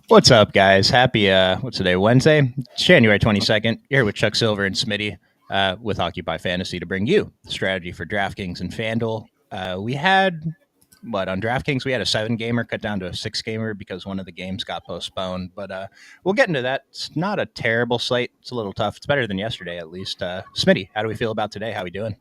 What's up, guys? Happy, what's today, Wednesday? It's January 22nd. You're here with Chuck Silver and Smitty with Occupy Fantasy to bring you the strategy for DraftKings and FanDuel. We had, on DraftKings, we had a 7-gamer cut down to a 6-gamer because one of the games got postponed. But we'll get into that. It's not a terrible slate. It's a little tough. It's better than yesterday, at least. Smitty, how do we feel about today? How we doing?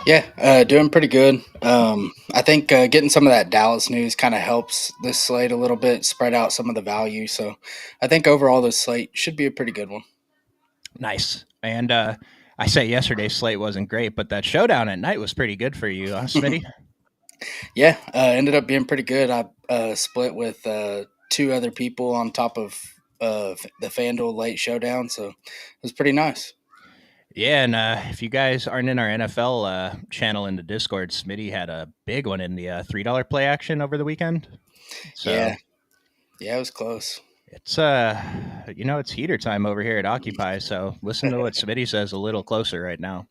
Yeah, doing pretty good. I think getting some of that Dallas news kind of helps this slate a little bit, spread out some of the value. So I think overall this slate should be a pretty good one. Nice. And I say yesterday's slate wasn't great, but that showdown at night was pretty good for you, Smitty? Yeah, ended up being pretty good. I split with two other people on top of the FanDuel late showdown, so it was pretty nice. Yeah, and if you guys aren't in our NFL channel in the Discord, Smitty had a big one in the $3 play action over the weekend. So Yeah, yeah, it was close. it's it's heater time over here at Occupy. So listen to what Smitty says a little closer right now.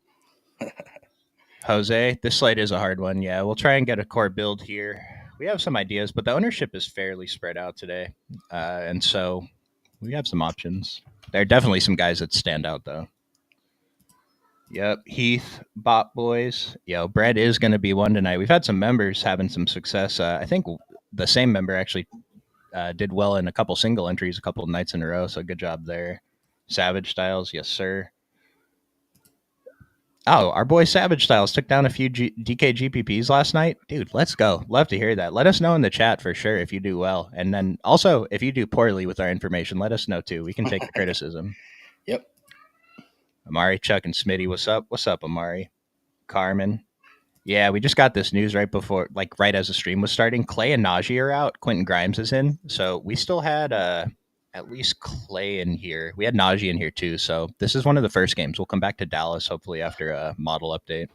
Jose, this slate is a hard one. Yeah, we'll try and get a core build here. We have some ideas, but the ownership is fairly spread out today, and so we have some options. There are definitely some guys that stand out though. Yep, Heath, Bot Boys. Yo, Brett is going to be one tonight. We've had some members having some success. I think the same member actually did well in a couple single entries a couple of nights in a row, so good job there. Savage Styles, yes, sir. Oh, our boy Savage Styles took down a few DK GPPs last night. Dude, let's go. Love to hear that. Let us know in the chat for sure if you do well. And then also, if you do poorly with our information, let us know too. We can take the criticism. Yep. Amari, Chuck, and Smitty, what's up? What's up, Amari? Carmen. Yeah, we just got this news right before, like right as the stream was starting. Clay and Najee are out. Quentin Grimes is in. So we still had at least Clay in here. We had Najee in here too. So this is one of the first games. We'll come back to Dallas hopefully after a model update.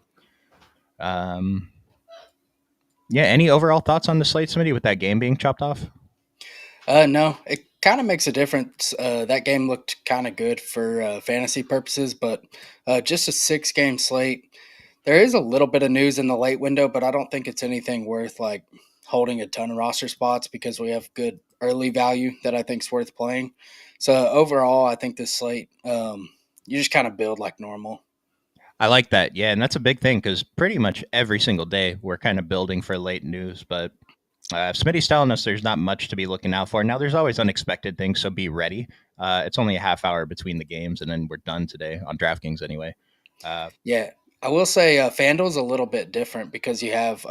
Yeah, any overall thoughts on the slate, Smitty, with that game being chopped off? No, it kind of makes a difference. That game looked kind of good for fantasy purposes, but just a 6-game slate. There is a little bit of news in the late window, but I don't think it's anything worth like holding a ton of roster spots because we have good early value that I think is worth playing. So overall, I think this slate, you just kind of build like normal. I like that. Yeah, and that's a big thing because pretty much every single day we're kind of building for late news, but Smitty's telling us there's not much to be looking out for. Now, there's always unexpected things, so be ready. It's only a half hour between the games, and then we're done today on DraftKings anyway. Yeah, I will say FanDuel's a little bit different because you have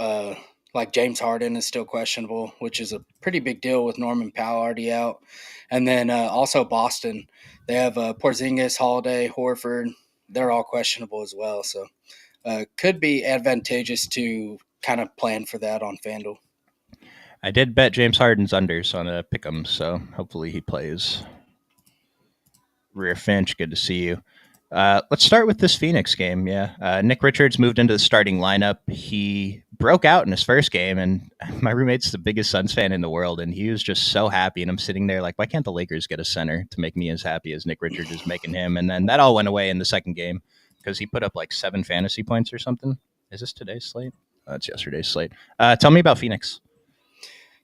like James Harden is still questionable, which is a pretty big deal with Norman Powell already out, and then also Boston, they have Porzingis, Holiday, Horford. They're all questionable as well, so could be advantageous to kind of plan for that on FanDuel. I did bet James Harden's unders on a pick'em, so hopefully he plays. Rear Finch, good to see you. Let's start with this Phoenix game. Yeah, Nick Richards moved into the starting lineup. He broke out in his first game, and my roommate's the biggest Suns fan in the world, and he was just so happy. And I'm sitting there like, why can't the Lakers get a center to make me as happy as Nick Richards is making him? And then that all went away in the second game because he put up like 7 fantasy points or something. Is this today's slate? It's yesterday's slate. Tell me about Phoenix.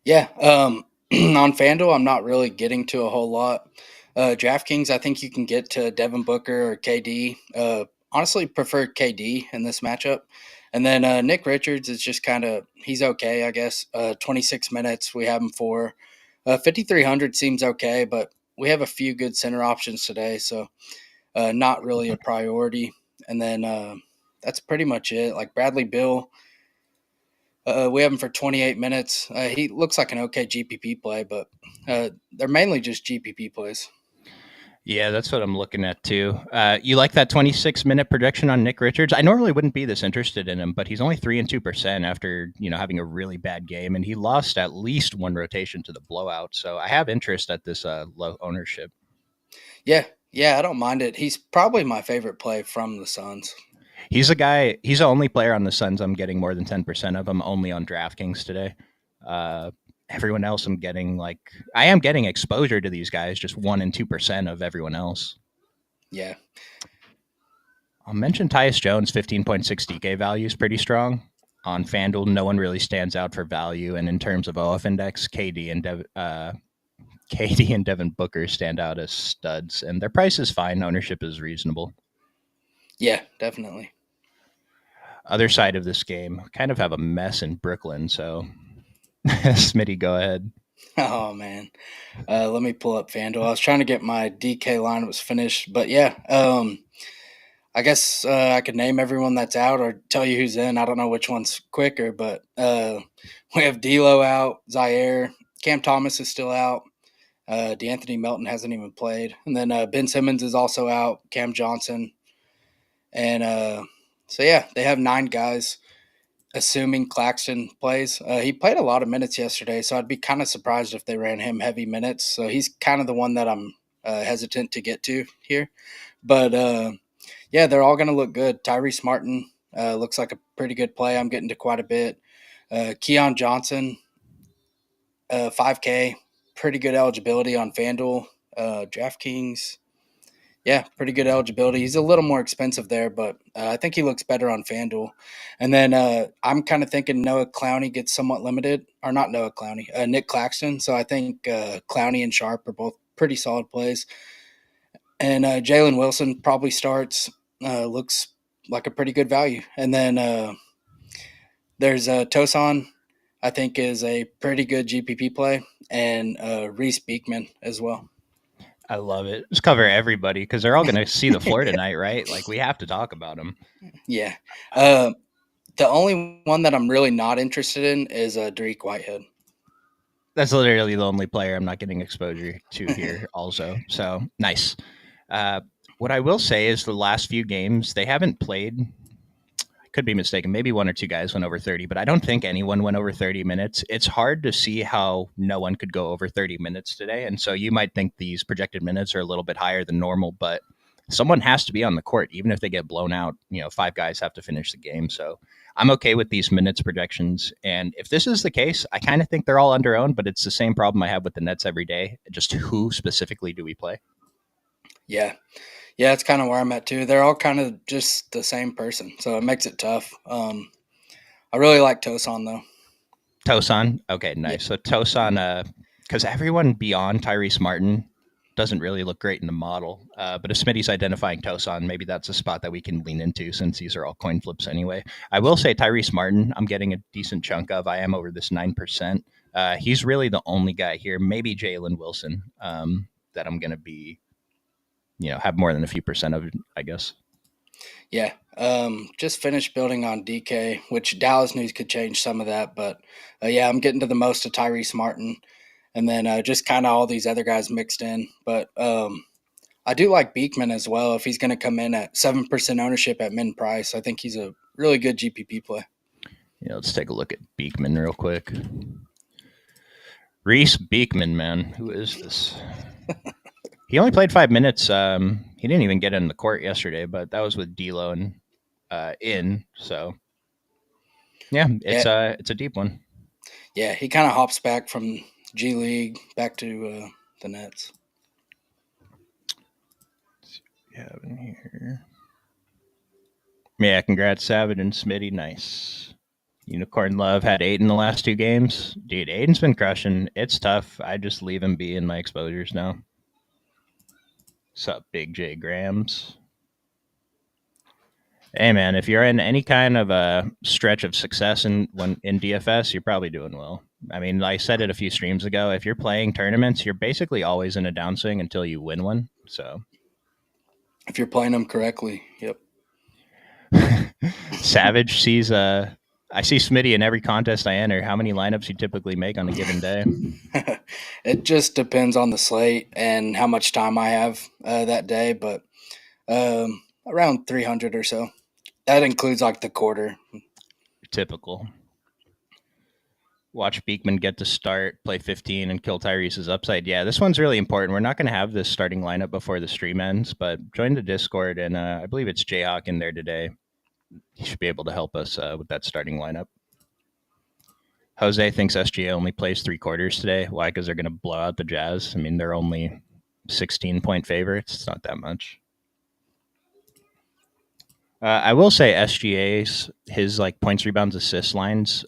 Yeah, on FanDuel, I'm not really getting to a whole lot. DraftKings, I think you can get to Devin Booker or KD. Honestly, prefer KD in this matchup. And then Nick Richards is just kind of, he's okay, I guess. 26 minutes we have him for. 5,300 seems okay, but we have a few good center options today, so not really a priority. And then that's pretty much it. Like Bradley Beal, we have him for 28 minutes. He looks like an okay GPP play, but they're mainly just GPP plays. Yeah, that's what I'm looking at too. You like that 26-minute projection on Nick Richards? I normally wouldn't be this interested in him, but he's only 3 and 2% after having a really bad game, and he lost at least one rotation to the blowout. So I have interest at this low ownership. Yeah, I don't mind it. He's probably my favorite play from the Suns. He's a guy. He's the only player on the Suns I'm getting more than 10% of. I'm only on DraftKings today. Everyone else I am getting exposure to these guys, just 1 and 2% of everyone else. Yeah. I'll mention Tyus Jones, 15.6 DK value is pretty strong. On FanDuel, no one really stands out for value. And in terms of OF index, KD and KD and Devin Booker stand out as studs, and their price is fine. Ownership is reasonable. Yeah, definitely. Other side of this game, kind of have a mess in Brooklyn, so Smitty, go ahead. Oh man, let me pull up FanDuel. I was trying to get my DK line was finished, but yeah, I guess I could name everyone that's out or tell you who's in. I don't know which one's quicker, but we have D'Lo out, Zaire, Cam Thomas is still out, DeAnthony Melton hasn't even played, and then Ben Simmons is also out, Cam Johnson, and so yeah, they have 9 guys. Assuming Claxton plays, he played a lot of minutes yesterday, so I'd be kind of surprised if they ran him heavy minutes. So he's kind of the one that I'm hesitant to get to here, but yeah, they're all going to look good. Tyrese Martin looks like a pretty good play. I'm getting to quite a bit. Keon Johnson, 5K, pretty good eligibility on FanDuel, DraftKings. Yeah, pretty good eligibility. He's a little more expensive there, but I think he looks better on FanDuel. And then I'm kind of thinking Noah Clowney gets somewhat limited, or not Noah Clowney, Nick Claxton. So I think Clowney and Sharp are both pretty solid plays. And Jalen Wilson probably starts, looks like a pretty good value. And then there's Tosan, I think, is a pretty good GPP play, and Reese Beekman as well. I love it. Just cover everybody because they're all going to see the floor tonight, right? Like, we have to talk about them. Yeah. The only one that I'm really not interested in is Dariq Whitehead. That's literally the only player I'm not getting exposure to here also. So, nice. What I will say is the last few games, they haven't played. I could be mistaken. Maybe 1 or 2 guys went over 30, but I don't think anyone went over 30 minutes. It's hard to see how no one could go over 30 minutes today. And so you might think these projected minutes are a little bit higher than normal, but someone has to be on the court, even if they get blown out. 5 guys have to finish the game. So I'm okay with these minutes projections. And if this is the case, I kind of think they're all under owned, but it's the same problem I have with the Nets every day. Just who specifically do we play? Yeah. Yeah, it's kind of where I'm at too. They're all kind of just the same person, so it makes it tough. I really like Tosan though. Tosan? Okay, nice. Yeah. So Tosan, because everyone beyond Tyrese Martin doesn't really look great in the model. But if Smitty's identifying Tosan, maybe that's a spot that we can lean into since these are all coin flips anyway. I will say Tyrese Martin, I'm getting a decent chunk of. I am over this 9%. He's really the only guy here, maybe Jalen Wilson, that I'm going to be, have more than a few percent of, I guess. Yeah. Just finished building on DK, which Dallas news could change some of that. But yeah, I'm getting to the most of Tyrese Martin. And then just kind of all these other guys mixed in. But I do like Beekman as well. If he's going to come in at 7% ownership at min price, I think he's a really good GPP play. Yeah, let's take a look at Beekman real quick. Reese Beekman, man. Who is this? He only played 5 minutes. He didn't even get in the court yesterday, but that was with D'Lo and in. So, yeah, it's a deep one. Yeah, he kind of hops back from G League back to the Nets. Yeah, in here. Yeah, congrats, Savage and Smitty. Nice. Unicorn Love had 8 in the last 2 games. Dude, Aiden's been crushing. It's tough. I just leave him be in my exposures now. What's up, Big J Grams? Hey, man, if you're in any kind of a stretch of success in DFS, you're probably doing well. I mean, I said it a few streams ago. If you're playing tournaments, you're basically always in a downswing until you win one. So, if you're playing them correctly, yep. Savage sees I see Smitty in every contest I enter. How many lineups you typically make on a given day? It just depends on the slate and how much time I have that day, but around 300 or so. That includes like the quarter. Typical. Watch Beekman get to start, play 15, and kill Tyrese's upside. Yeah, this one's really important. We're not going to have this starting lineup before the stream ends, but join the Discord, and I believe it's Jayhawk in there today. He should be able to help us with that starting lineup. Jose thinks SGA only plays 3 quarters today. Why? Because they're going to blow out the Jazz. I mean, they're only 16-point favorites. It's not that much. I will say SGA's, his like points, rebounds, assists lines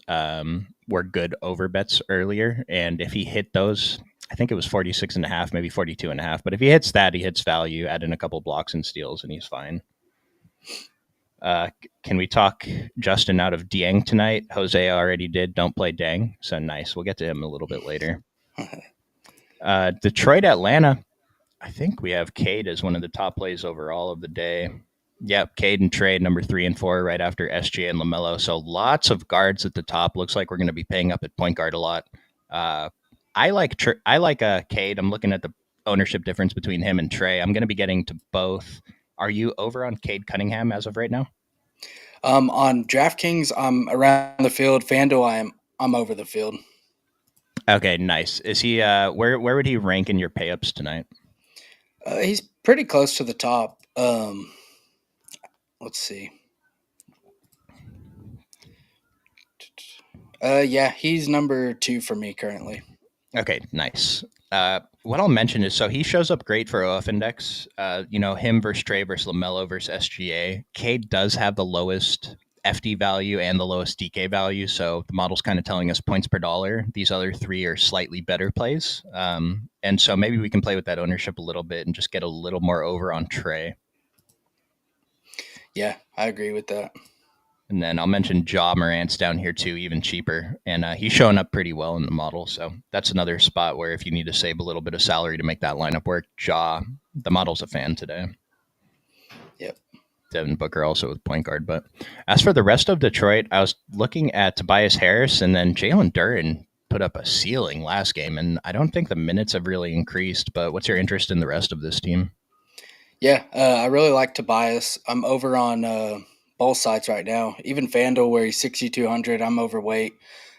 were good over bets earlier. And if he hit those, I think it was 46.5, maybe 42.5. But if he hits that, he hits value, add in a couple blocks and steals, and he's fine. Can we talk Justin out of Dieng tonight? Jose already did. Don't play Deng. So nice. We'll get to him a little bit later. Detroit, Atlanta. I think we have Cade as one of the top plays overall of the day. Yep, Cade and Trey, number 3 and 4, right after SGA and LaMelo. So lots of guards at the top. Looks like we're going to be paying up at point guard a lot. I like Cade. I'm looking at the ownership difference between him and Trey. I'm going to be getting to both. Are you over on Cade Cunningham as of right now? On DraftKings, I'm around the field. FanDuel, I'm over the field. Okay, nice. Is he? Where would he rank in your payups tonight? He's pretty close to the top. Let's see. Yeah, he's number 2 for me currently. Okay, nice. What I'll mention is, so he shows up great for OF index. Him versus Trey versus LaMelo versus SGA. Cade does have the lowest FD value and the lowest DK value, so the model's kind of telling us points per dollar. These other 3 are slightly better plays, and so maybe we can play with that ownership a little bit and just get a little more over on Trey. Yeah, I agree with that. And then I'll mention Ja Morant's down here too, even cheaper. And he's showing up pretty well in the model. So that's another spot where if you need to save a little bit of salary to make that lineup work, Ja, the model's a fan today. Yep. Devin Booker also with point guard. But as for the rest of Detroit, I was looking at Tobias Harris, and then Jalen Duren put up a ceiling last game. And I don't think the minutes have really increased. But what's your interest in the rest of this team? Yeah, I really like Tobias. I'm over on both sides right now. Even FanDuel, where he's 6,200, I'm overweight.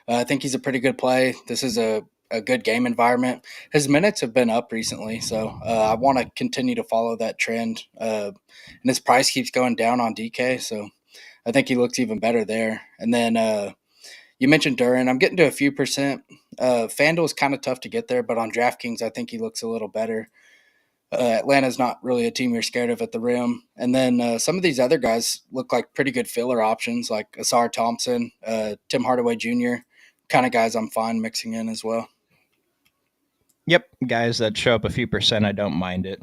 I think he's a pretty good play. This is a good game environment. His minutes have been up recently, so I want to continue to follow that trend. And his price keeps going down on DK, so I think he looks even better there. And then you mentioned Duren. I'm getting to a few percent. FanDuel is kind of tough to get there, but on DraftKings, I think he looks a little better. Atlanta's not really a team you're scared of at the rim. And then some of these other guys look like pretty good filler options, like Asar Thompson, Tim Hardaway Jr., kind of guys I'm fine mixing in as well. Yep, guys that show up a few percent, I don't mind it.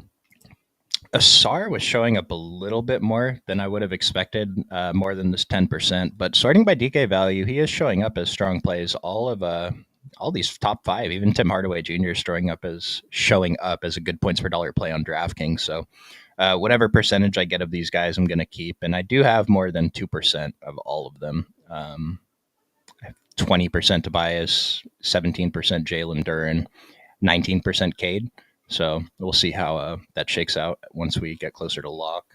Asar was showing up a little bit more than I would have expected, more than this 10%. But sorting by DK value, he is showing up as strong plays. All these top 5, even Tim Hardaway Jr. is showing up as a good points per dollar play on DraftKings. So whatever percentage I get of these guys, I'm going to keep. And I do have more than 2% of all of them. 20% Tobias, 17% Jalen Duren, 19% Cade. So we'll see how that shakes out once we get closer to lock.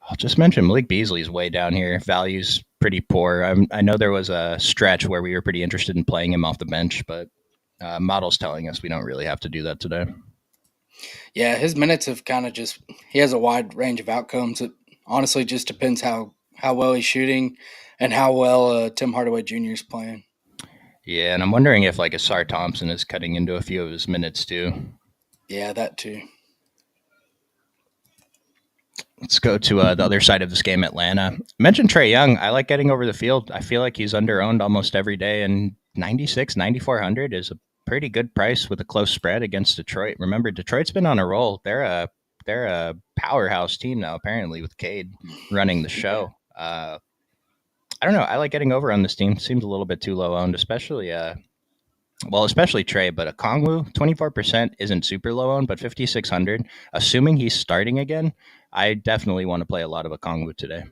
I'll just mention Malik Beasley's way down here. Value's pretty poor. I know there was a stretch where we were pretty interested in playing him off the bench, but model's telling us we don't really have to do that today. Yeah, his minutes have kind of he has a wide range of outcomes. It honestly just depends how well he's shooting and how well Tim Hardaway Jr. is playing. Yeah, and I'm wondering if like Asar Thompson is cutting into a few of his minutes too. Yeah, that too. Let's go to the other side of this game, Atlanta. I mentioned Trae Young. I like getting over the field. I feel like he's under-owned almost every day, and 9,400 is a pretty good price with a close spread against Detroit. Remember, Detroit's been on a roll. They're a powerhouse team now, apparently, with Cade running the show. I don't know. I like getting over on this team. Seems a little bit too low-owned, especially Trey, but a Kongwu, 24% isn't super low-owned, but 5,600, assuming he's starting again, I definitely want to play a lot of a Kongwu today.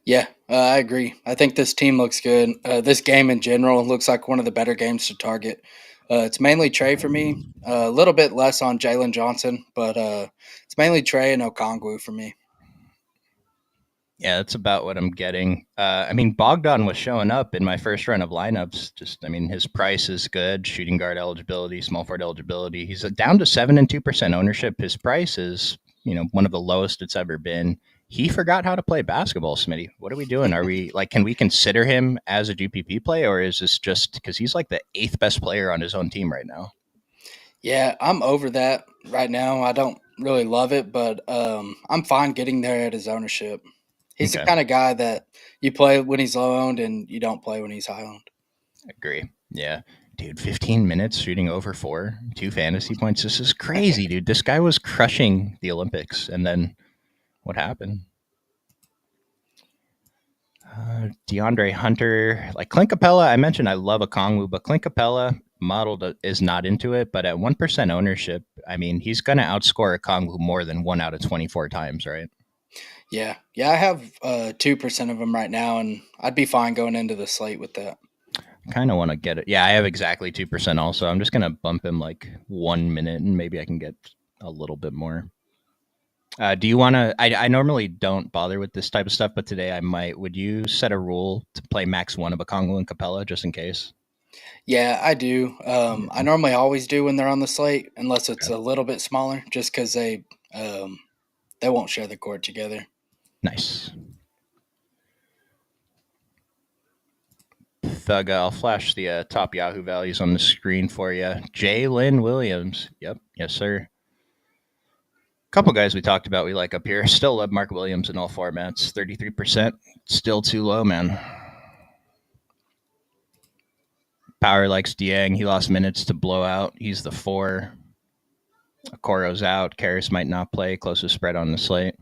Yeah, I agree. I think this team looks good. This game in general looks like one of the better games to target. It's mainly Trey for me, a little bit less on Jalen Johnson, but it's mainly Trey and Okongwu for me. Yeah, that's about what I'm getting. Bogdan was showing up in my first run of lineups. His price is good. Shooting guard eligibility, small forward eligibility. He's down to 7 and 2% ownership. His price is, one of the lowest it's ever been. He forgot how to play basketball, Smitty. What are we doing? Are we can we consider him as a GPP play, or is this just because he's like the 8th best player on his own team right now? Yeah, I'm over that right now. I don't really love it, but I'm fine getting there at his ownership. He's the kind of guy that you play when he's low owned and you don't play when he's high owned. Agree. Yeah. Dude, 15 minutes shooting over 4, 2 fantasy points. This is crazy, dude. This guy was crushing the Olympics, and then what happened? DeAndre Hunter, like Clint Capella. I mentioned I love a Kongwu, but Clint Capella modeled is not into it. But at 1% ownership, I mean, he's going to outscore a Kongwu more than 1 out of 24 times, right? Yeah. I have 2% of them right now, and I'd be fine going into the slate with that. Kind of want to get it. Yeah, I have exactly 2% also. I'm just going to bump him like 1 minute, and maybe I can get a little bit more. Do you want to? I normally don't bother with this type of stuff, but today I might. Would you set a rule to play max 1 of a Kongwu and Capella just in case? Yeah, I do. I normally always do when they're on the slate, unless it's Okay. a little bit smaller, just because they won't share the court together. Nice. Thug, I'll flash the top Yahoo values on the screen for you. Jalen Williams. Yep. Yes, sir. Couple guys we talked about we like up here. Still love Mark Williams in all formats. 33%. Still too low, man. Power likes Dieng. He lost minutes to blowout. He's the 4. Okoro's out. Karras might not play. Closest spread on the slate.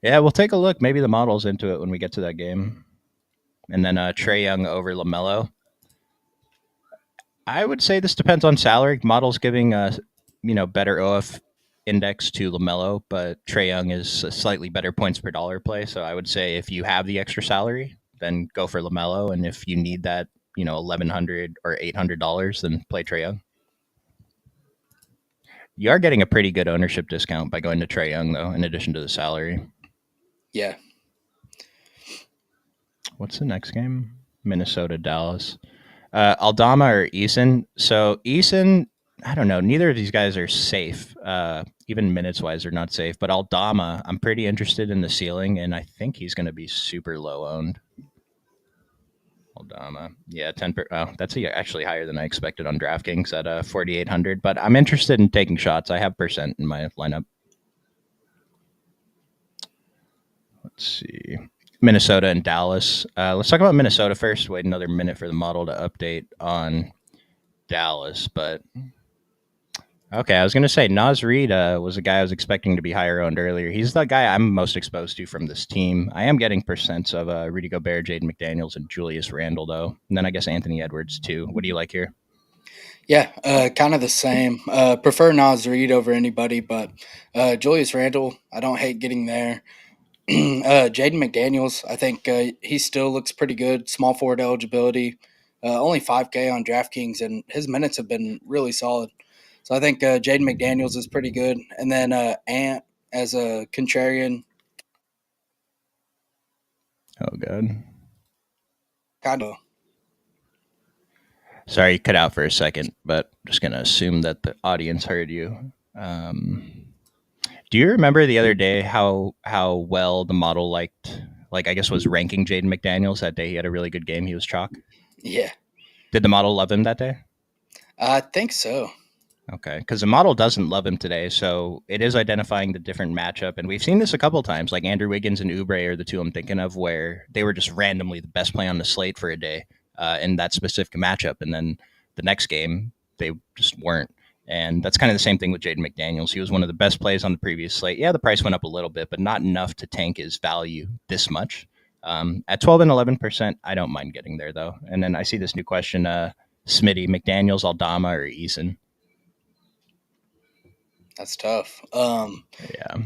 Yeah, we'll take a look. Maybe the model's into it when we get to that game. And then Trae Young over LaMelo. I would say this depends on salary. Model's giving better OF index to LaMelo, but Trae Young is a slightly better points per dollar play. So I would say if you have the extra salary, then go for LaMelo, and if you need that, $1,100 or $800, then play Trae Young. You are getting a pretty good ownership discount by going to Trae Young, though, in addition to the salary. Yeah. What's the next game? Minnesota, Dallas. Aldama or Eason. So Eason, I don't know. Neither of these guys are safe. Even minutes wise, they're not safe. But Aldama, I'm pretty interested in the ceiling, and I think he's going to be super low owned. Aldama, yeah, 10. That's actually higher than I expected on DraftKings at 4,800. But I'm interested in taking shots. I have percent in my lineup. Let's see. Minnesota and Dallas. Let's talk about Minnesota first. Wait another minute for the model to update on Dallas, but okay, I was going to say Naz Reid was a guy I was expecting to be higher owned earlier. He's the guy I'm most exposed to from this team. I am getting percents of Rudy Gobert, Jaden McDaniels, and Julius Randle, though. And then I guess Anthony Edwards, too. What do you like here? Yeah, kind of the same. Prefer Naz Reid over anybody, but Julius Randle, I don't hate getting there. Jaden McDaniels, I think he still looks pretty good. Small forward eligibility, only 5K on DraftKings, and his minutes have been really solid. So I think Jaden McDaniels is pretty good. And then Ant as a contrarian. Oh, God. Kind of. Sorry, you cut out for a second, but I'm just going to assume that the audience heard you. Do you remember the other day how well the model liked, I guess was ranking Jaden McDaniels that day? He had a really good game. He was chalk. Yeah. Did the model love him that day? I think so. Okay, because the model doesn't love him today, so it is identifying the different matchup, and we've seen this a couple times. Like Andrew Wiggins and Oubre are the two I'm thinking of, where they were just randomly the best play on the slate for a day in that specific matchup, and then the next game they just weren't. And that's kind of the same thing with Jaden McDaniels. He was one of the best plays on the previous slate. Yeah, the price went up a little bit, but not enough to tank his value this much. At 12 and 11%, I don't mind getting there though. And then I see this new question: Smitty, McDaniels, Aldama, or Eason? That's tough. Yeah.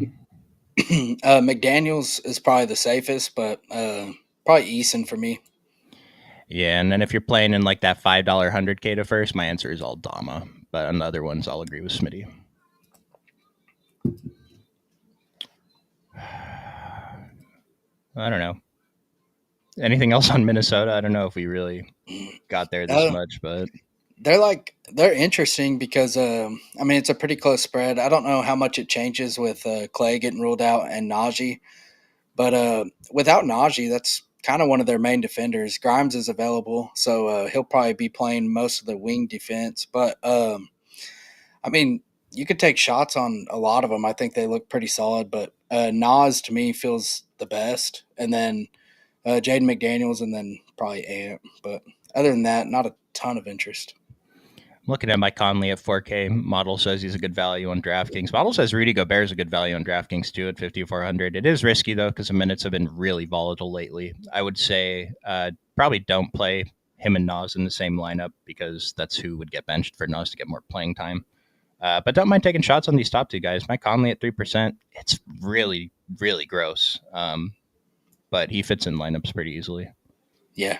McDaniels is probably the safest, but probably Eason for me. Yeah, and then if you're playing in like that $5 100K to first, my answer is Aldama. But on the other ones, I'll agree with Smitty. I don't know. Anything else on Minnesota? I don't know if we really got there this much, but they're interesting because it's a pretty close spread. I don't know how much it changes with Clay getting ruled out and Najee, but without Najee, that's kind of one of their main defenders. Grimes is available, so he'll probably be playing most of the wing defense. But you could take shots on a lot of them. I think they look pretty solid, but Nas to me feels the best, and then Jaden McDaniels, and then probably Ant. But other than that, not a ton of interest. Looking at my Conley at 4K. Model says he's a good value on DraftKings. Model says Rudy Gobert is a good value on DraftKings too at 5,400. It is risky though because the minutes have been really volatile lately. I would say probably don't play him and Nas in the same lineup because that's who would get benched for Nas to get more playing time. But don't mind taking shots on these top two guys. Mike Conley at 3%. It's really, really gross. But he fits in lineups pretty easily. Yeah.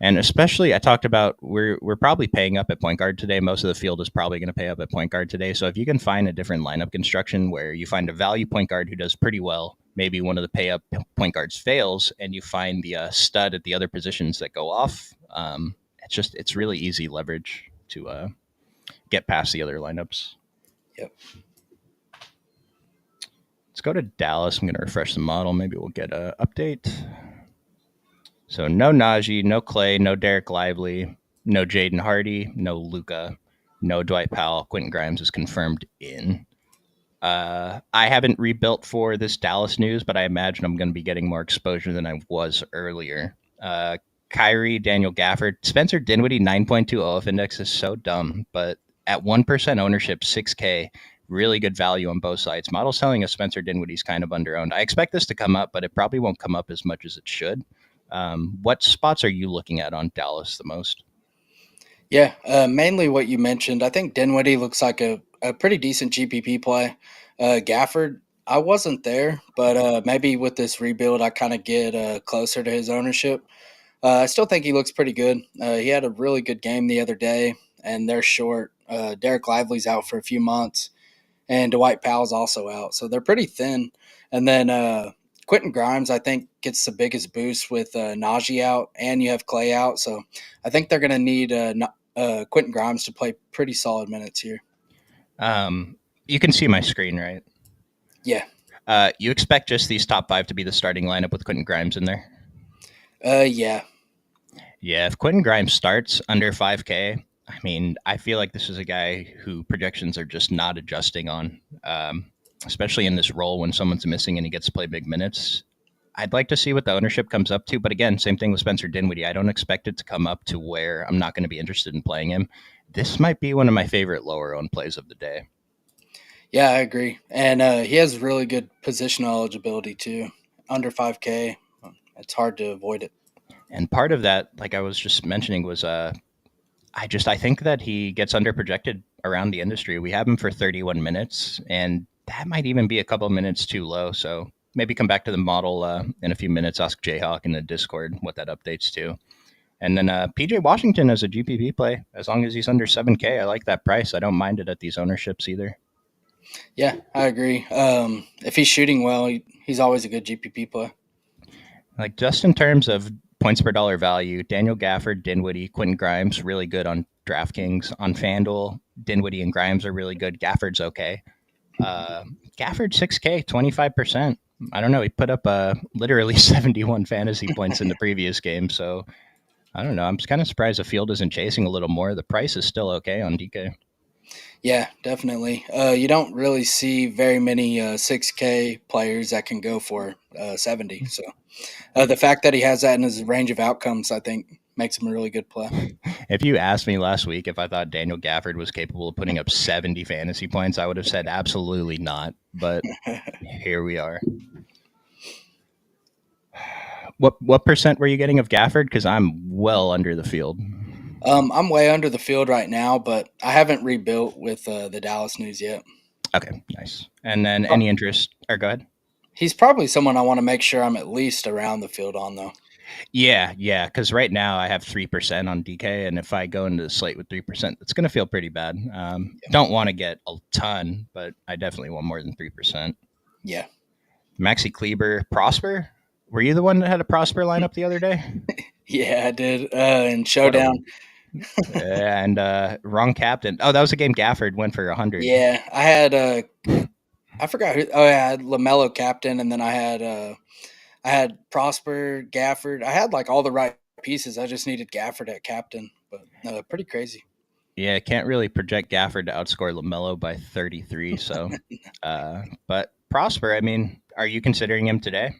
And especially, I talked about we're probably paying up at point guard today. Most of the field is probably going to pay up at point guard today. So if you can find a different lineup construction where you find a value point guard who does pretty well, maybe one of the pay up point guards fails, and you find the stud at the other positions that go off, it's really easy leverage to get past the other lineups. Yep. Let's go to Dallas. I'm going to refresh the model. Maybe we'll get an update. So no Najee, no Clay, no Derek Lively, no Jaden Hardy, no Luka, no Dwight Powell. Quentin Grimes is confirmed in. I haven't rebuilt for this Dallas news, but I imagine I'm going to be getting more exposure than I was earlier. Kyrie, Daniel Gafford, Spencer Dinwiddie, 9.2 OF index is so dumb, but at 1% ownership, 6K, really good value on both sides. Model's telling us Spencer Dinwiddie's kind of underowned. I expect this to come up, but it probably won't come up as much as it should. What spots are you looking at on Dallas the most? Yeah, mainly what you mentioned. I think Dinwiddie looks like a pretty decent GPP play. Gafford, I wasn't there, but maybe with this rebuild, I kind of get closer to his ownership. I still think he looks pretty good. He had a really good game the other day, and they're short. Derek Lively's out for a few months, and Dwight Powell's also out. So they're pretty thin. And then Quentin Grimes, I think, gets the biggest boost with Najee out, and you have Clay out. So I think they're going to need Quentin Grimes to play pretty solid minutes here. You can see my screen, right? Yeah. You expect just these top five to be the starting lineup with Quentin Grimes in there? Yeah. Yeah, if Quentin Grimes starts under 5K, I mean, I feel like this is a guy who projections are just not adjusting on, especially in this role when someone's missing and he gets to play big minutes. I'd like to see what the ownership comes up to, but again, same thing with Spencer Dinwiddie. I don't expect it to come up to where I'm not going to be interested in playing him. This might be one of my favorite lower owned plays of the day. Yeah, I agree. And he has really good positional eligibility too. Under 5K, it's hard to avoid it. And part of that, like I was just mentioning, was I think that he gets underprojected around the industry. We have him for 31 minutes, and that might even be a couple of minutes too low. So maybe come back to the model in a few minutes. Ask Jayhawk in the Discord what that updates to. And then PJ Washington as a GPP play, as long as he's under 7K, I like that price. I don't mind it at these ownerships either. Yeah, I agree. If he's shooting well, he's always a good GPP play. Like just in terms of points per dollar value, Daniel Gafford, Dinwiddie, Quentin Grimes, really good on DraftKings. On FanDuel, Dinwiddie and Grimes are really good. Gafford's okay. Gafford 6K, 25%. I don't know. He put up literally 71 fantasy points in the previous game. So I don't know. I'm kind of surprised the field isn't chasing a little more. The price is still okay on DK. Yeah, definitely. You don't really see very many 6K players that can go for 70. So the fact that he has that in his range of outcomes, I think, makes him a really good play. If you asked me last week if I thought Daniel Gafford was capable of putting up 70 fantasy points, I would have said absolutely not. But here we are. What percent were you getting of Gafford? Because I'm well under the field. I'm way under the field right now, but I haven't rebuilt with the Dallas news yet. Okay, nice. And then any interest? Or go ahead. He's probably someone I want to make sure I'm at least around the field on, though. Yeah. Because right now I have 3% on DK, and if I go into the slate with 3%, it's going to feel pretty bad. Don't want to get a ton, but I definitely want more than 3%. Yeah. Maxi Kleber, Prosper. Were you the one that had a Prosper lineup the other day? Yeah, I did. In Showdown. And wrong captain. Oh, that was a game Gafford went for 100. Yeah, I had I forgot who. Oh, yeah, I had LaMelo captain, and then I had Prosper, Gafford. I had like all the right pieces. I just needed Gafford at captain, but pretty crazy. Yeah, can't really project Gafford to outscore LaMelo by 33. So, but Prosper, I mean, are you considering him today?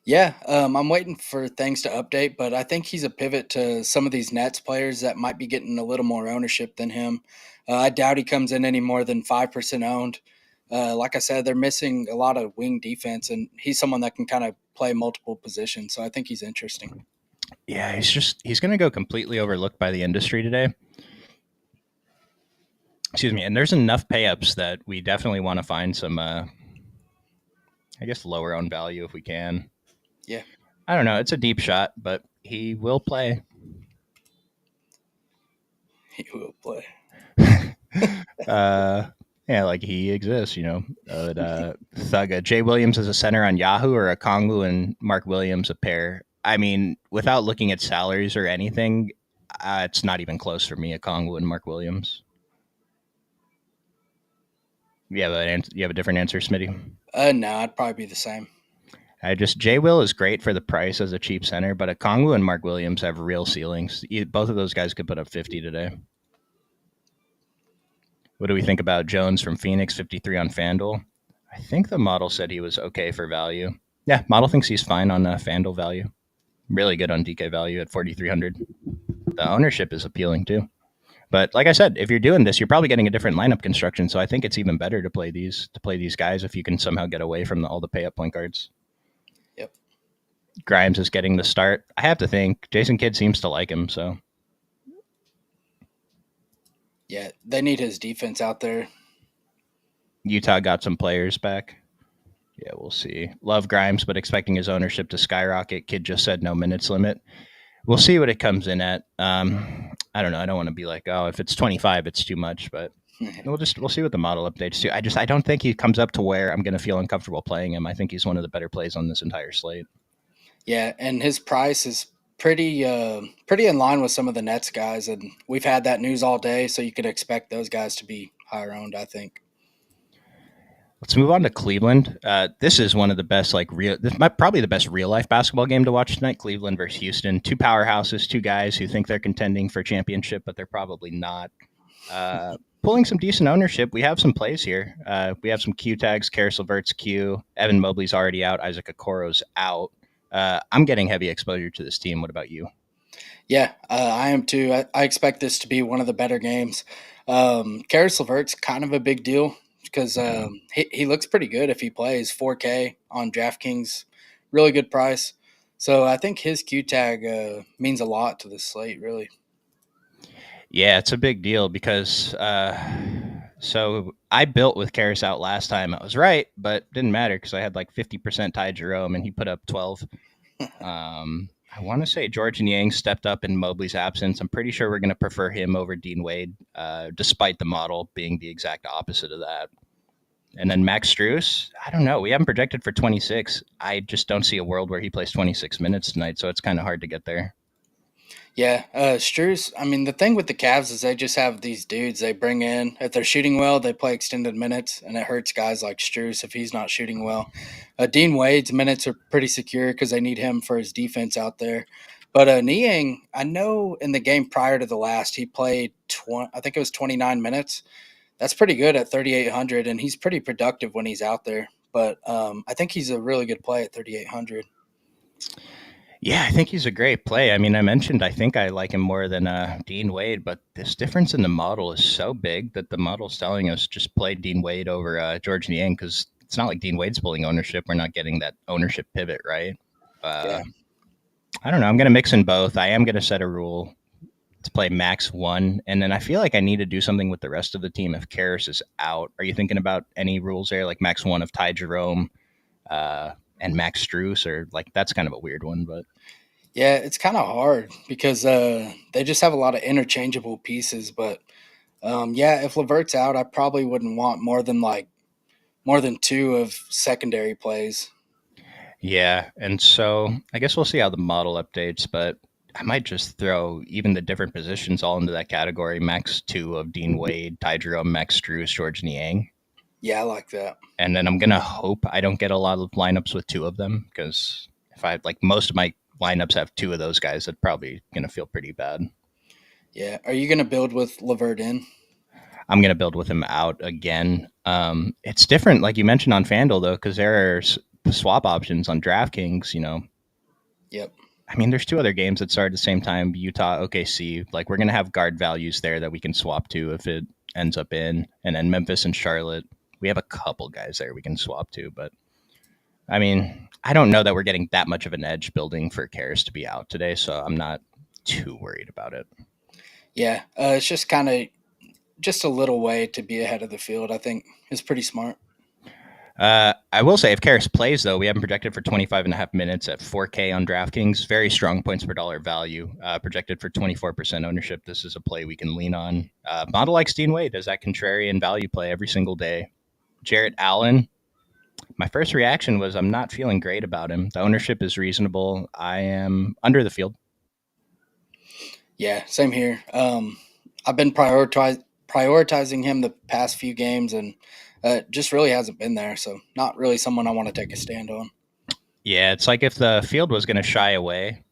Yeah, I'm waiting for things to update, but I think he's a pivot to some of these Nets players that might be getting a little more ownership than him. I doubt he comes in any more than 5% owned. Like I said, they're missing a lot of wing defense, and he's someone that can kind of play multiple positions. So I think he's interesting. Yeah, he's going to go completely overlooked by the industry today. Excuse me. And there's enough pay-ups that we definitely want to find some, I guess, lower owned value if we can. Yeah, I don't know. It's a deep shot, but he will play. he will play. uh, yeah, like he exists, Thugga. Jay Williams as a center on Yahoo or a Kongwu and Mark Williams a pair. I mean, without looking at salaries or anything, it's not even close for me. A Kongwu and Mark Williams. You have a different answer, Smitty. No, I'd probably be the same. J Will is great for the price as a cheap center, but a Kongwu and Mark Williams have real ceilings. Both of those guys could put up 50 today. What do we think about Jones from Phoenix, 53 on FanDuel? I think the model said he was okay for value. Yeah, model thinks he's fine on FanDuel value. Really good on DK value at 4,300. The ownership is appealing too. But like I said, if you're doing this, you're probably getting a different lineup construction. So I think it's even better to play these guys if you can somehow get away from all the pay up point guards. Yep. Grimes is getting the start. I have to think Jason Kidd seems to like him. So Yeah, they need his defense out there. Utah got some players back. Yeah, we'll see. Love Grimes, but expecting his ownership to skyrocket. Kid just said no minutes limit. We'll see what it comes in at. I don't know. I don't want to be like, oh, if it's 25, it's too much, but we'll see what the model updates do. I don't think he comes up to where I'm going to feel uncomfortable playing him. I think he's one of the better plays on this entire slate. Yeah, and his price is pretty in line with some of the Nets guys, and we've had that news all day, so you could expect those guys to be higher owned, I think. Let's move on to Cleveland. This is one of the best, probably the best real life basketball game to watch tonight. Cleveland versus Houston. Two powerhouses, two guys who think they're contending for championship, but they're probably not. Pulling some decent ownership. We have some plays here. We have some Q tags. Karis LeVert's Q. Evan Mobley's already out. Isaac Okoro's out. I'm getting heavy exposure to this team. What about you? Yeah, I am too. I expect this to be one of the better games. Karis LeVert's kind of a big deal because he looks pretty good if he plays 4K on DraftKings. Really good price. So I think his Q tag means a lot to this slate, really. Yeah, it's a big deal because so I built with Karis out last time. I was right, but didn't matter because I had like 50% Ty Jerome and he put up 12. I want to say George Niang stepped up in Mobley's absence. I'm pretty sure we're going to prefer him over Dean Wade, despite the model being the exact opposite of that. And then Max Strus, I don't know. We haven't projected for 26. I just don't see a world where he plays 26 minutes tonight, so it's kind of hard to get there. Yeah, Strus. I mean, the thing with the Cavs is they just have these dudes they bring in. If they're shooting well, they play extended minutes, and it hurts guys like Strus if he's not shooting well. Dean Wade's minutes are pretty secure because they need him for his defense out there. But Niang, I know in the game prior to the last, he played I think it was 29 minutes. That's pretty good at 3,800, and he's pretty productive when he's out there. But I think he's a really good play at 3,800. Yeah, I think he's a great play. I mean, I think I like him more than Dean Wade, but this difference in the model is so big that the model's telling us just play Dean Wade over George Niang because it's not like Dean Wade's pulling ownership. We're not getting that ownership pivot, right? Yeah. I don't know. I'm going to mix in both. I am going to set a rule to play max one, and then I feel like I need to do something with the rest of the team if Karis is out. Are you thinking about any rules there, like max one of Ty Jerome? And Max Strus, or like that's kind of a weird one, but yeah, it's kind of hard because they just have a lot of interchangeable pieces. But yeah, if LeVert's out, I probably wouldn't want more than two of secondary plays. Yeah, and so I guess we'll see how the model updates, but I might just throw even the different positions all into that category. Max two of Dean Wade, Ty Jerome, Max Strus, George Niang. Yeah, I like that. And then I'm gonna hope I don't get a lot of lineups with two of them because if I like most of my lineups have two of those guys, that's probably gonna feel pretty bad. Yeah, are you gonna build with LeVert in? I'm gonna build with him out again. It's different, like you mentioned on FanDuel though, because there's swap options on DraftKings, Yep. I mean, there's 2 other games that start at the same time, Utah, OKC. Like, we're going to have guard values there that we can swap to if it ends up in. And then Memphis and Charlotte, we have a couple guys there we can swap to. But, I mean, I don't know that we're getting that much of an edge building for Karras to be out today, so I'm not too worried about it. Yeah. It's just kind of just a little way to be ahead of the field. I think is pretty smart. I will say if Karras plays, though, we have him projected for 25.5 minutes at 4K on DraftKings. Very strong points per dollar value, projected for 24% ownership. This is a play we can lean on. Model likes Dean Wade as that contrarian value play every single day. Jarrett Allen, my first reaction was I'm not feeling great about him. The ownership is reasonable. I am under the field. Yeah, same here. I've been prioritizing him the past few games, and just really hasn't been there. So not really someone I want to take a stand on. Yeah, it's like if the field was going to shy away,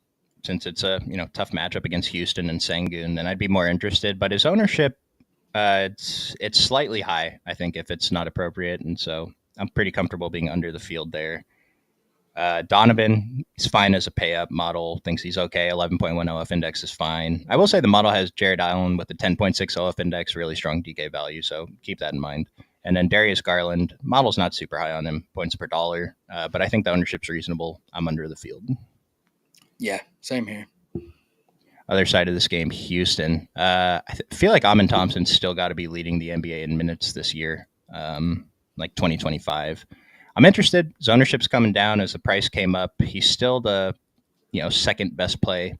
since it's a tough matchup against Houston and Sengun, then I'd be more interested. But his ownership, it's slightly high, I think, if it's not appropriate, and so I'm pretty comfortable being under the field there. Donovan, he's fine as a pay up. Model thinks he's okay. 11.1 OF index is fine. I will say the model has Jared Allen with a 10.6 OF index, really strong DK value, so keep that in mind. And then Darius Garland, model's not super high on him, points per dollar, but I think the ownership's reasonable. I'm under the field. Yeah, same here. Other side of this game, Houston. Feel like Amin Thompson's still got to be leading the NBA in minutes this year, like 2025. I'm interested. His ownership's coming down as the price came up. He's still the second best play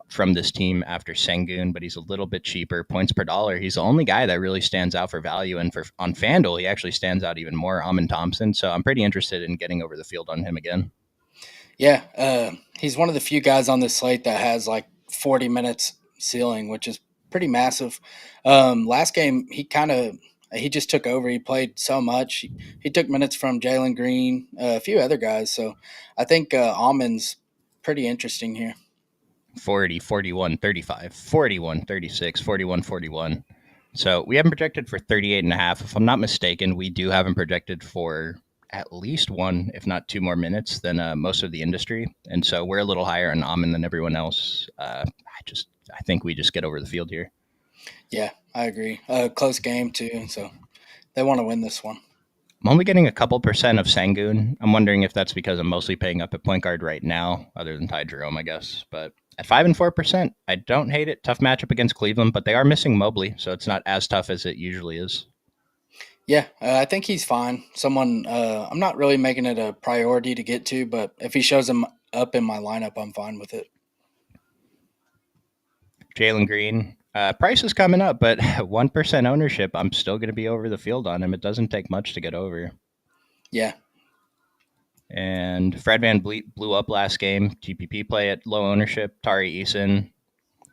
from this team after Sengun, but he's a little bit cheaper. Points per dollar. He's the only guy that really stands out for value, and on FanDuel, he actually stands out even more. Amin Thompson. So I'm pretty interested in getting over the field on him again. Yeah, he's one of the few guys on this slate that has like 40 minutes ceiling, which is pretty massive. Last game, he just took over. He played so much. He took minutes from Jalen Green, a few other guys. So I think Almond's pretty interesting here. 40, 41, 35, 41, 36, 41, 41. So we have him projected for 38.5. If I'm not mistaken, we do have him projected for at least 1, if not 2 more minutes than most of the industry. And so we're a little higher on Amon than everyone else. I think we just get over the field here. Yeah, I agree. Close game too, so they want to win this one. I'm only getting a couple percent of Sengun. I'm wondering if that's because I'm mostly paying up at point guard right now, other than Ty Jerome, I guess. But at 5 and 4%, I don't hate it. Tough matchup against Cleveland, but they are missing Mobley, so it's not as tough as it usually is. Yeah, I think he's fine. Someone I'm not really making it a priority to get to, but if he shows him up in my lineup, I'm fine with it. Jalen Green. Price is coming up, but 1% ownership, I'm still going to be over the field on him. It doesn't take much to get over. Yeah. And Fred Van Vliet blew up last game. GPP play at low ownership. Tari Eason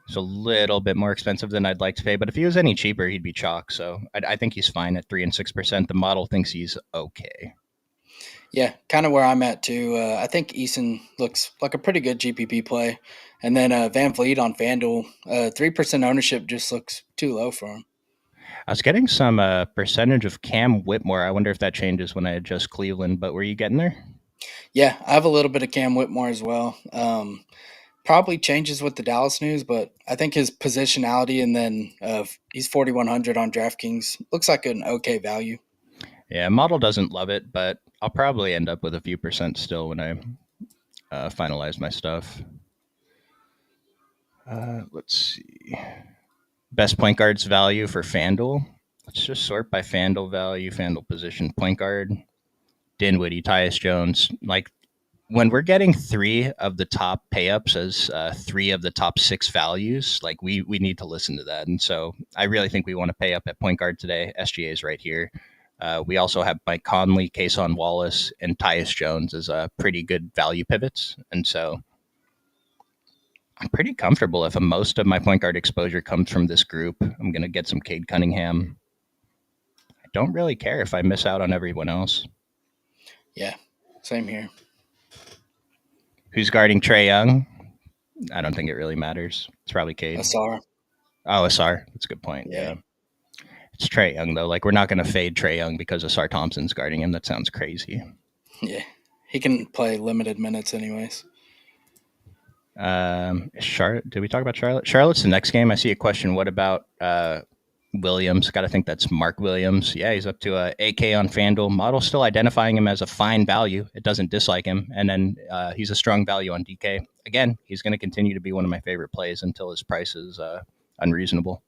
is a little bit more expensive than I'd like to pay, but if he was any cheaper, he'd be chalk. So I think he's fine at 3 and 6%. The model thinks he's okay. Yeah, kind of where I'm at too. I think Eason looks like a pretty good GPP play. And then Van Vliet on FanDuel, 3% ownership just looks too low for him. I was getting some percentage of Cam Whitmore. I wonder if that changes when I adjust Cleveland, but were you getting there? Yeah, I have a little bit of Cam Whitmore as well. Probably changes with the Dallas news, but I think his positionality and then he's 4,100 on DraftKings. Looks like an okay value. Yeah, model doesn't love it, but I'll probably end up with a few percent still when I finalize my stuff. Let's see. Best point guards value for FanDuel. Let's just sort by FanDuel value, FanDuel position, point guard. Dinwiddie, Tyus Jones. Like when we're getting 3 of the top pay-ups as 3 of the top 6 values, like we need to listen to that. And so I really think we want to pay up at point guard today. SGA is right here. We also have Mike Conley, Kason Wallace, and Tyus Jones as pretty good value pivots. And so I'm pretty comfortable if most of my point guard exposure comes from this group. I'm going to get some Cade Cunningham. I don't really care if I miss out on everyone else. Yeah, same here. Who's guarding Trae Young? I don't think it really matters. It's probably Cade. Asar. Oh, Asar. That's a good point. Yeah. It's Trae Young, though. Like, we're not going to fade Trae Young because Asar Thompson's guarding him. That sounds crazy. Yeah. he can play limited minutes anyways. Charlotte. Did we talk about Charlotte? Charlotte's the next game. I see a question. What about Williams? Got to think that's Mark Williams. Yeah, he's up to a 8K on FanDuel. Model still identifying him as a fine value. It doesn't dislike him. And then he's a strong value on DK. Again, he's going to continue to be one of my favorite plays until his price is unreasonable.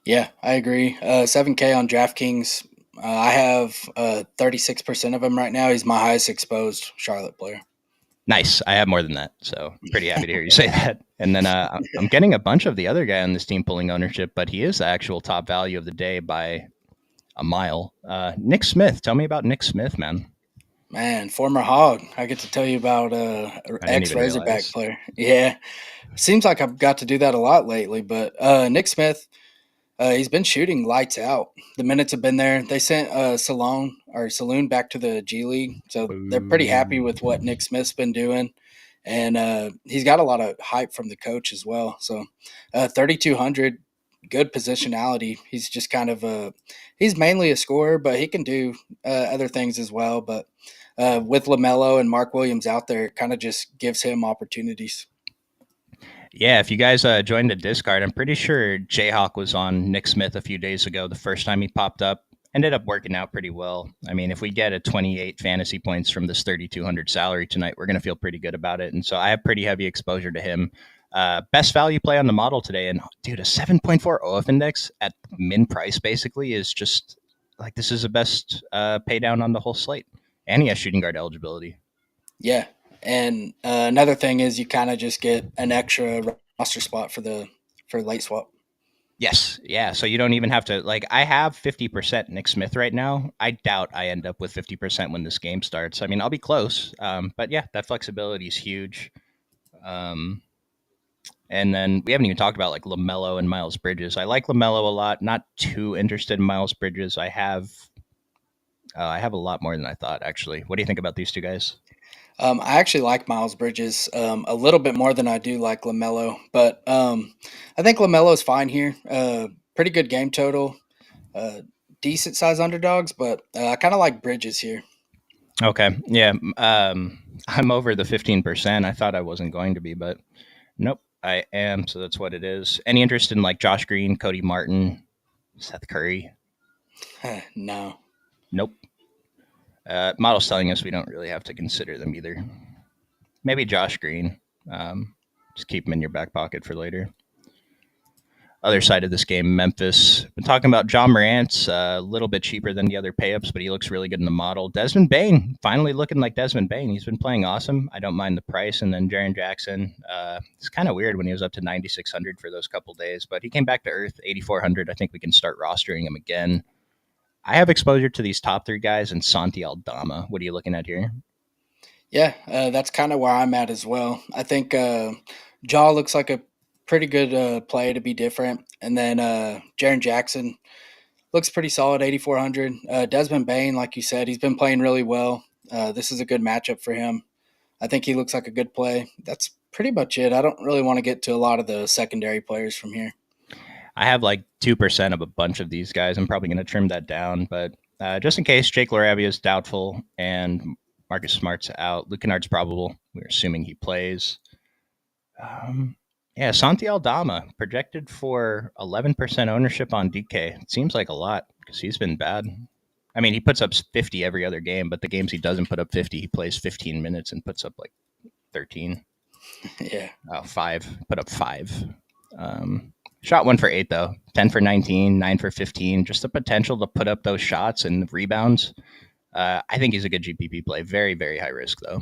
Yeah, I agree. 7K on DraftKings. I have 36% of him right now. He's my highest exposed Charlotte player. Nice. I have more than that, so pretty happy to hear you say that. And then I'm getting a bunch of the other guy on this team pulling ownership, but he is the actual top value of the day by a mile. Nick Smith. Tell me about Nick Smith, man. Man, former Hog. I get to tell you about ex-Razorback player. Yeah, seems like I've got to do that a lot lately. But Nick Smith, he's been shooting lights out. The minutes have been there. They sent Saloon back to the G League, so they're pretty happy with what Nick Smith's been doing. And he's got a lot of hype from the coach as well. So 3,200, good positionality. He's just kind of he's mainly a scorer, but he can do other things as well. But with LaMelo and Mark Williams out there, it kind of just gives him opportunities. Yeah, if you guys joined the Discord, I'm pretty sure Jayhawk was on Nick Smith a few days ago. The first time he popped up, ended up working out pretty well. I mean, if we get a 28 fantasy points from this 3,200 salary tonight, we're going to feel pretty good about it. And so I have pretty heavy exposure to him. Best value play on the model today. And dude, a 7.4 OF index at min price basically is just like, this is the best pay down on the whole slate. And he has shooting guard eligibility. Yeah. And another thing is you kind of just get an extra roster spot for late swap. Yes. Yeah. So you don't even have to, like, I have 50% Nick Smith right now. I doubt I end up with 50% when this game starts. I mean, I'll be close. But yeah, that flexibility is huge. And then we haven't even talked about like LaMelo and Miles Bridges. I like LaMelo a lot. Not too interested in Miles Bridges. I have a lot more than I thought, actually. What do you think about these two guys? I actually like Miles Bridges a little bit more than I do like LaMelo, but I think LaMelo is fine here. Pretty good game total, decent size underdogs, but I kind of like Bridges here. Okay, yeah, I'm over the 15%. I thought I wasn't going to be, but nope, I am. So that's what it is. Any interest in like Josh Green, Cody Martin, Seth Curry? No. Nope. Model's telling us we don't really have to consider them either. Maybe Josh Green. Just keep him in your back pocket for later. Other side of this game, Memphis. Been talking about John Morant's a little bit cheaper than the other pay-ups, but he looks really good in the model. Desmond Bane, finally looking like Desmond Bane. He's been playing awesome. I don't mind the price. And then Jaren Jackson. It's kind of weird when he was up to 9,600 for those couple days, but he came back to earth, 8,400. I think we can start rostering him again. I have exposure to these top three guys and Santi Aldama. What are you looking at here? Yeah, that's kind of where I'm at as well. I think Jaw looks like a pretty good play to be different. And then Jaren Jackson looks pretty solid, 8,400. Desmond Bane, like you said, he's been playing really well. This is a good matchup for him. I think he looks like a good play. That's pretty much it. I don't really want to get to a lot of the secondary players from here. I have like 2% of a bunch of these guys. I'm probably going to trim that down, but just in case, Jake Laravia is doubtful and Marcus Smart's out. Luke Kennard's probable. We're assuming he plays. Yeah, Santi Aldama projected for 11% ownership on DK. It seems like a lot because he's been bad. I mean, he puts up 50 every other game, but the games he doesn't put up 50, he plays 15 minutes and puts up like 13. Yeah. Oh, 5. Put up 5. Shot 1 for 8, though. 10 for 19, 9 for 15. Just the potential to put up those shots and rebounds. I think he's a good GPP play. Very, very high risk, though.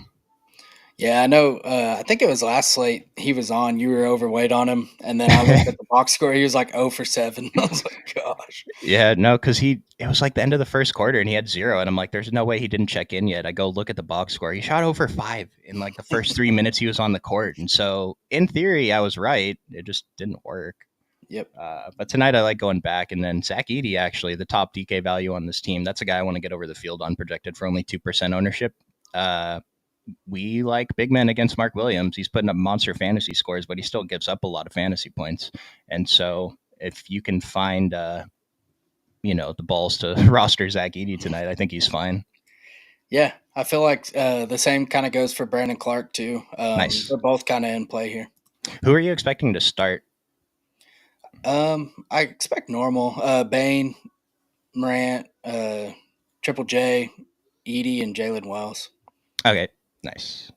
Yeah, I know. I think it was last slate he was on. You were overweight on him. And then I looked at the box score. He was like 0 for 7. I was like, gosh. Yeah, no, because it was like the end of the first quarter and he had 0. And I'm like, there's no way he didn't check in yet. I go look at the box score. He shot over 5 in like the first 3 minutes he was on the court. And so in theory, I was right. It just didn't work. Yep. But tonight I like going back. And then Zach Edey, actually, the top DK value on this team. That's a guy I want to get over the field on, projected for only 2% ownership. We like big men against Mark Williams. He's putting up monster fantasy scores, but he still gives up a lot of fantasy points. And so if you can find, the balls to roster Zach Edey tonight, I think he's fine. Yeah, I feel like the same kind of goes for Brandon Clark too. Nice. They're both kind of in play here. Who are you expecting to start? I expect normal. Bain, Morant, Triple J, Edie, and Jalen Wells. Okay, nice.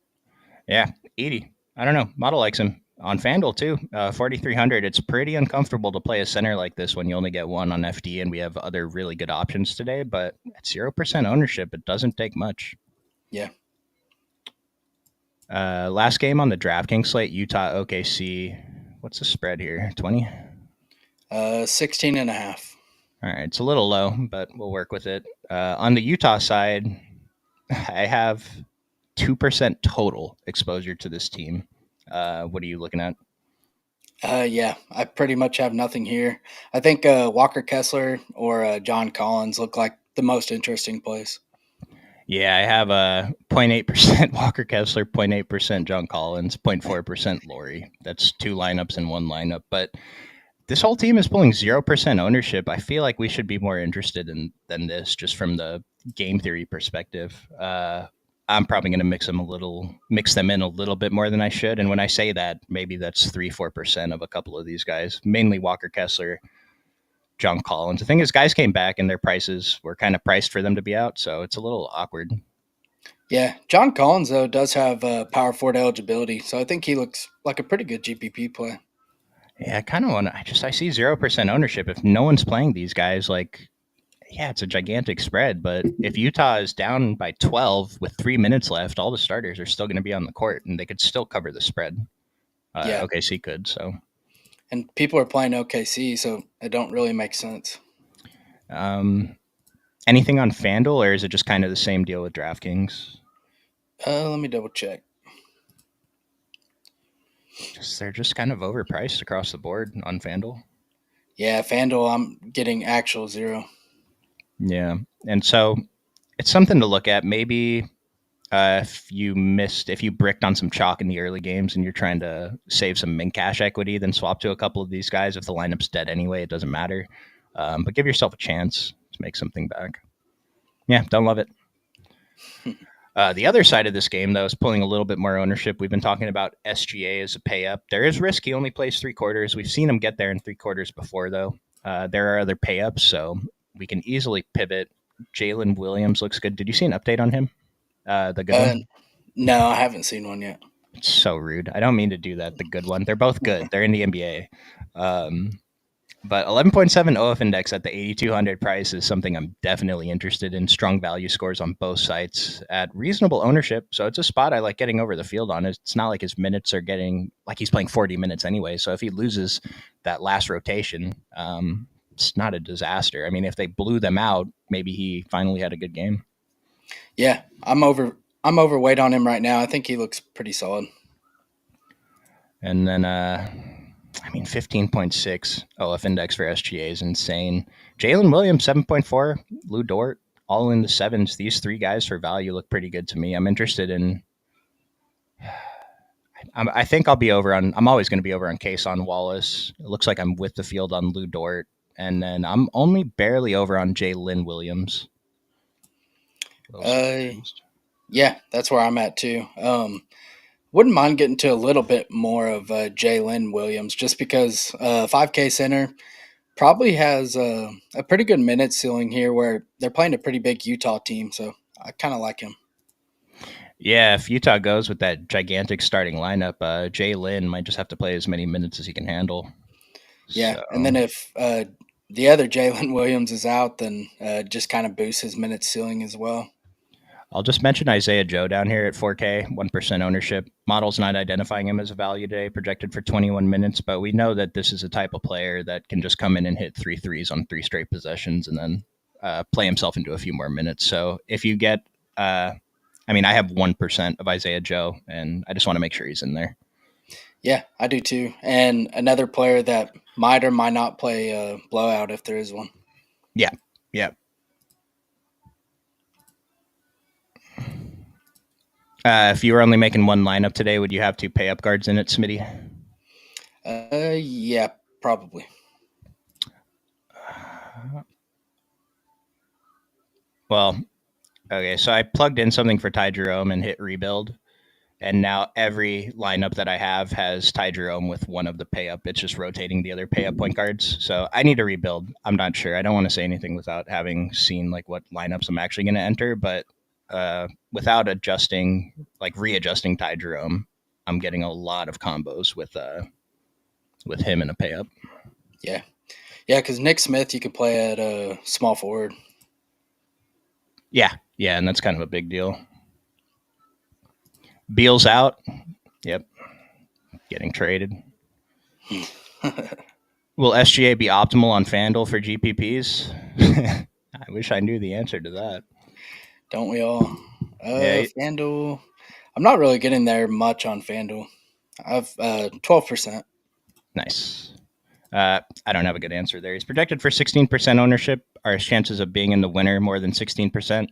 Yeah, Edie. I don't know. Model likes him on FanDuel too. 4,300. It's pretty uncomfortable to play a center like this when you only get one on FD, and we have other really good options today. But at 0% ownership, it doesn't take much. Yeah. Last game on the DraftKings slate, Utah OKC. What's the spread here? 20? 16 and a half. All right, it's a little low, but we'll work with it. On the Utah side, I have 2% total exposure to this team. What are you looking at? Yeah, I pretty much have nothing here. I think Walker Kessler or John Collins look like the most interesting plays. Yeah, I have a 0.8% Walker Kessler, 0.8% John Collins, 0.4% Laurie. That's two lineups in one lineup. But this whole team is pulling 0% ownership. I feel like we should be more interested in than this, just from the game theory perspective. I'm probably going to mix them in a little bit more than I should. And when I say that, maybe that's 3-4% of a couple of these guys, mainly Walker Kessler, John Collins. The thing is, guys came back and their prices were kind of priced for them to be out, so it's a little awkward. Yeah, John Collins though does have power forward eligibility, so I think he looks like a pretty good GPP play. Yeah, I kind of want to. I see 0% ownership. If no one's playing these guys, like, yeah, it's a gigantic spread. But if Utah is down by 12 with 3 minutes left, all the starters are still going to be on the court, and they could still cover the spread. Yeah, OKC could. So, and people are playing OKC, so it don't really make sense. anything on FanDuel, or is it just kind of the same deal with DraftKings? Let me double check. They're just kind of overpriced across the board on FanDuel. Yeah, FanDuel, I'm getting actual zero. Yeah, and so it's something to look at. Maybe if you bricked on some chalk in the early games and you're trying to save some min cash equity, then swap to a couple of these guys. If the lineup's dead anyway, it doesn't matter. But give yourself a chance to make something back. Yeah, don't love it. The other side of this game, though, is pulling a little bit more ownership. We've been talking about SGA as a pay up. There is risk. He only plays 3/4. We've seen him get there in 3/4 before, though. There are other pay ups, so we can easily pivot. Jalen Williams looks good. Did you see an update on him? The good one? No, I haven't seen one yet. It's so rude. I don't mean to do that. The good one. They're both good. They're in the NBA. But 11.7 OF index at the 8,200 price is something I'm definitely interested in. Strong value scores on both sites at reasonable ownership. So it's a spot I like getting over the field on. It's not like his minutes are getting like he's playing 40 minutes anyway. So if he loses that last rotation, it's not a disaster. I mean, if they blew them out, maybe he finally had a good game. Yeah, I'm overweight on him right now. I think he looks pretty solid. And then 15.6 OF index for SGA is insane. Jalen Williams, 7.4. Lou Dort, all in the sevens. These three guys for value look pretty good to me. I'm interested in. I think I'll be over on. I'm always going to be over on Kason Wallace. It looks like I'm with the field on Lou Dort. And then I'm only barely over on Jalen Williams. Yeah, that's where I'm at too. Wouldn't mind getting to a little bit more of Jalen Williams just because 5K center probably has a pretty good minute ceiling here where they're playing a pretty big Utah team. So I kind of like him. Yeah, if Utah goes with that gigantic starting lineup, Jalen might just have to play as many minutes as he can handle. Yeah, So. and then if the other Jalen Williams is out, then just kind of boosts his minute ceiling as well. I'll just mention Isaiah Joe down here at 4K, 1% ownership. Model's not identifying him as a value today, projected for 21 minutes, but we know that this is a type of player that can just come in and hit 3 threes on 3 straight possessions and then play himself into a few more minutes. So if you get, I have 1% of Isaiah Joe, and I just want to make sure he's in there. Yeah, I do too. And another player that might or might not play blowout if there is one. Yeah. If you were only making one lineup today, would you have 2 pay up guards in it, Smitty? Yeah, probably. Well, Okay, so I plugged in something for Ty Jerome and hit rebuild, and now every lineup that I have has Ty Jerome with one of the pay up. It's just rotating the other pay up point guards. So I need to rebuild. I'm not sure. I don't want to say anything without having seen like what lineups I'm actually going to enter, but without adjusting, like readjusting Ty Jerome, I'm getting a lot of combos with him in a pay up. Yeah. Yeah, because Nick Smith, you could play at small forward. Yeah, and that's kind of a big deal. Beal's out. Yep, getting traded. Will SGA be optimal on FanDuel for GPPs? I wish I knew the answer to that. Don't we all? Yeah, FanDuel. I'm not really getting there much on FanDuel. I've 12%. nice. I don't have a good answer there. He's projected for 16% ownership. Are his chances of being in the winner more than 16%?